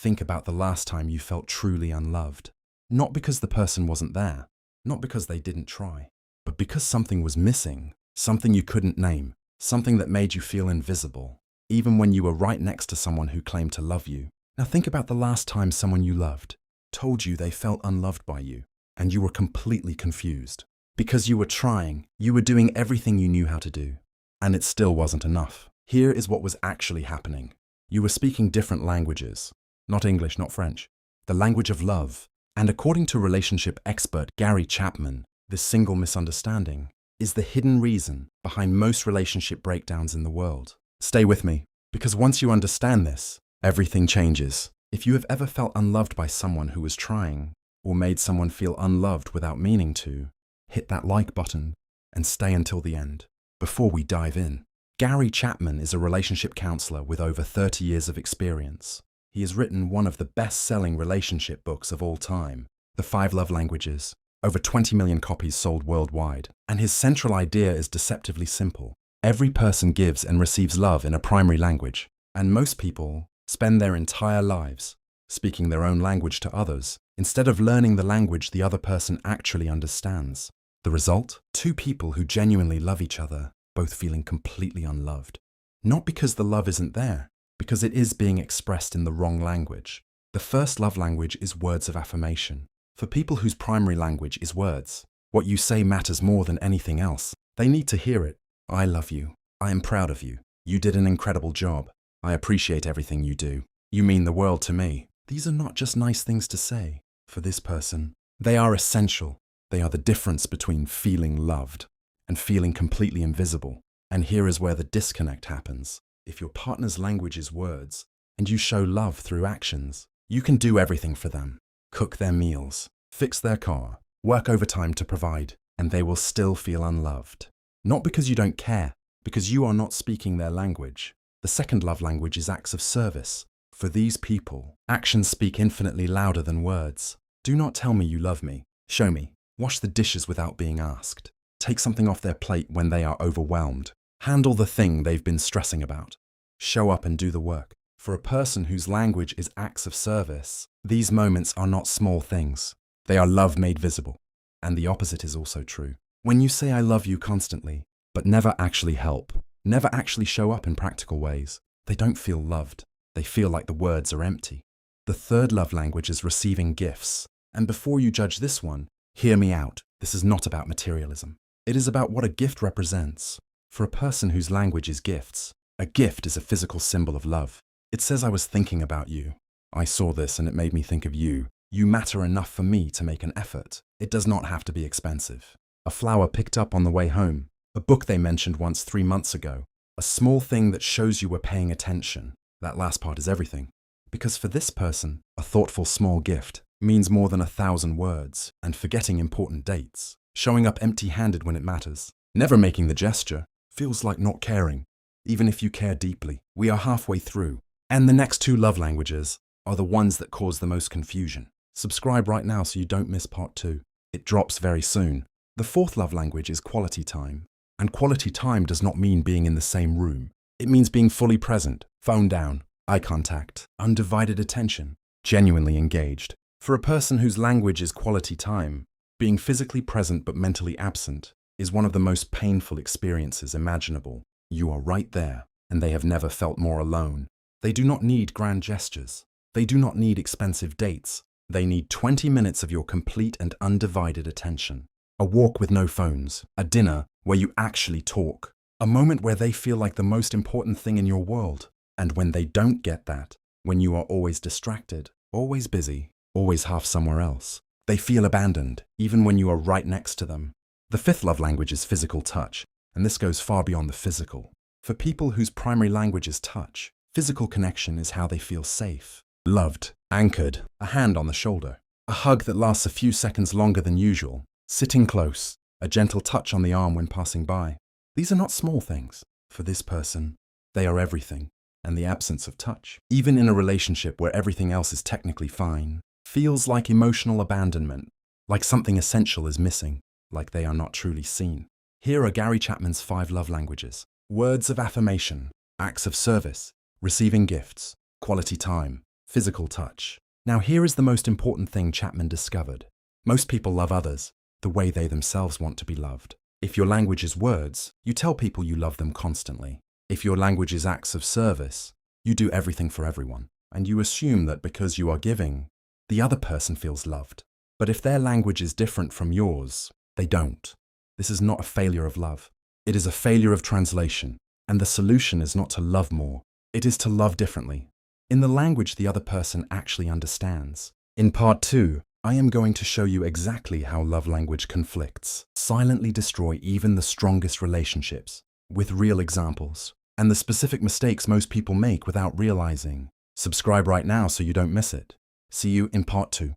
think about the last time you felt truly unloved. Not because the person wasn't there, not because they didn't try, but because something was missing, something you couldn't name, something that made you feel invisible, even when you were right next to someone who claimed to love you. Now think about the last time someone you loved told you they felt unloved by you, and you were completely confused. Because you were trying, you were doing everything you knew how to do, and it still wasn't enough. Here is what was actually happening. You were speaking different languages, not English, not French, the language of love. And according to relationship expert Gary Chapman, this single misunderstanding is the hidden reason behind most relationship breakdowns in the world. Stay with me, because once you understand this, everything changes. If you have ever felt unloved by someone who was trying, or made someone feel unloved without meaning to, hit that like button and stay until the end. Before we dive in, Gary Chapman is a relationship counselor with over 30 years of experience. He has written one of the best-selling relationship books of all time, The 5 Love Languages, over 20 million copies sold worldwide. And his central idea is deceptively simple. Every person gives and receives love in a primary language, and most people spend their entire lives speaking their own language to others, instead of learning the language the other person actually understands. The result? 2 people who genuinely love each other, both feeling completely unloved. Not because the love isn't there, because it is being expressed in the wrong language. The first love language is words of affirmation. For people whose primary language is words, what you say matters more than anything else. They need to hear it. I love you. I am proud of you. You did an incredible job. I appreciate everything you do. You mean the world to me. These are not just nice things to say. For this person, they are essential. They are the difference between feeling loved and feeling completely invisible. And here is where the disconnect happens. If your partner's language is words, and you show love through actions, you can do everything for them. Cook their meals, fix their car, work overtime to provide, and they will still feel unloved. Not because you don't care, because you are not speaking their language. The second love language is acts of service. For these people, actions speak infinitely louder than words. Do not tell me you love me. Show me. Wash the dishes without being asked. Take something off their plate when they are overwhelmed. Handle the thing they've been stressing about. Show up and do the work. For a person whose language is acts of service, these moments are not small things. They are love made visible. And the opposite is also true. When you say I love you constantly, but never actually help, never actually show up in practical ways, they don't feel loved. They feel like the words are empty. The third love language is receiving gifts. And before you judge this one, hear me out. This is not about materialism. It is about what a gift represents. For a person whose language is gifts, a gift is a physical symbol of love. It says I was thinking about you. I saw this and it made me think of you. You matter enough for me to make an effort. It does not have to be expensive. A flower picked up on the way home. A book they mentioned once 3 months ago. A small thing that shows you were paying attention. That last part is everything. Because for this person, a thoughtful small gift means more than 1,000 words, and forgetting important dates, showing up empty-handed when it matters, never making the gesture, feels like not caring. Even if you care deeply, we are halfway through. And the next 2 love languages are the ones that cause the most confusion. Subscribe right now so you don't miss part 2. It drops very soon. The 4th love language is quality time. And quality time does not mean being in the same room. It means being fully present, phone down, eye contact, undivided attention, genuinely engaged. For a person whose language is quality time, being physically present but mentally absent is one of the most painful experiences imaginable. You are right there, and they have never felt more alone. They do not need grand gestures. They do not need expensive dates. They need 20 minutes of your complete and undivided attention. A walk with no phones, a dinner where you actually talk, a moment where they feel like the most important thing in your world. And when they don't get that, when you are always distracted, always busy, always half somewhere else, they feel abandoned, even when you are right next to them. The 5th love language is physical touch, and this goes far beyond the physical. For people whose primary language is touch, physical connection is how they feel safe, loved, anchored, a hand on the shoulder, a hug that lasts a few seconds longer than usual, sitting close, a gentle touch on the arm when passing by. These are not small things. For this person, they are everything, and the absence of touch, even in a relationship where everything else is technically fine, feels like emotional abandonment, like something essential is missing, like they are not truly seen. Here are Gary Chapman's 5 love languages. Words of affirmation, acts of service, receiving gifts, quality time, physical touch. Now here is the most important thing Chapman discovered. Most people love others the way they themselves want to be loved. If your language is words, you tell people you love them constantly. If your language is acts of service, you do everything for everyone, and you assume that because you are giving, the other person feels loved. But if their language is different from yours, they don't. This is not a failure of love. It is a failure of translation, and the solution is not to love more. It is to love differently, in the language the other person actually understands. In part 2, I am going to show you exactly how love language conflicts silently destroy even the strongest relationships, with real examples, and the specific mistakes most people make without realizing. Subscribe right now so you don't miss it. See you in part 2.